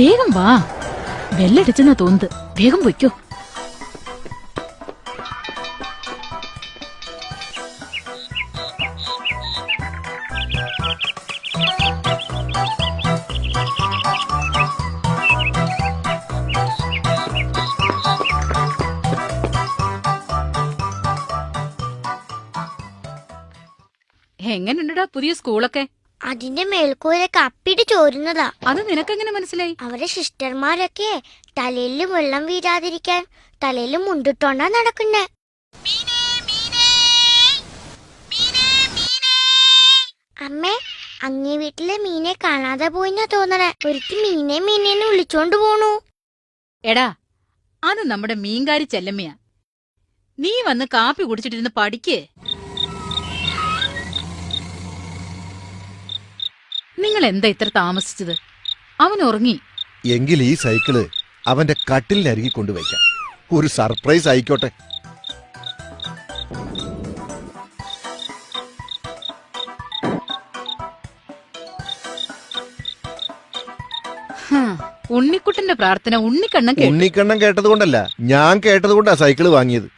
വേഗം വാ, ബെല്ലടിച്ചെന്നാ തോന്നുന്നത്. വേഗം പൊയ്ക്കോ. എങ്ങനെയുണ്ടാ പുതിയ സ്കൂളൊക്കെ? അതിന്റെ മേൽക്കൂരൊക്കെ അപ്പിട്ട് ചോരുന്നതാ. അത് നിനക്കെങ്ങനെ മനസ്സിലായി? അവരെ സിസ്റ്റർമാരൊക്കെ തലയിൽ വെള്ളം വീഴാതിരിക്കാൻ തലയിൽ മുണ്ടിട്ടോണ്ടാ നടക്കുന്നേ. അമ്മേ, അങ്ങേ വീട്ടിലെ മീനെ കാണാതെ പോയിന്നാ തോന്നണേ. ഒരിക്കൽ മീനേന്ന് വിളിച്ചോണ്ട് പോണു. എടാ, അത് നമ്മുടെ മീൻകാരി ചെല്ലമ്മയാ. നീ വന്ന് കാപ്പി കുടിച്ചിട്ടിരുന്ന് പഠിക്കേ. നിങ്ങൾ എന്താ ഇത്ര താമസിച്ചത്? അവൻ ഉറങ്ങി. എങ്കിൽ ഈ സൈക്കിള് അവന്റെ കട്ടിലിനരികെ കൊണ്ടുവയ്ക്കാം. ഒരു സർപ്രൈസ് ആയിക്കോട്ടെ. ഉണ്ണിക്കുട്ടന്റെ പ്രാർത്ഥന ഉണ്ണിക്കണ്ണൻ കേട്ടതുകൊണ്ടല്ല, ഞാൻ കേട്ടതുകൊണ്ടാ സൈക്കിള് വാങ്ങിയത്.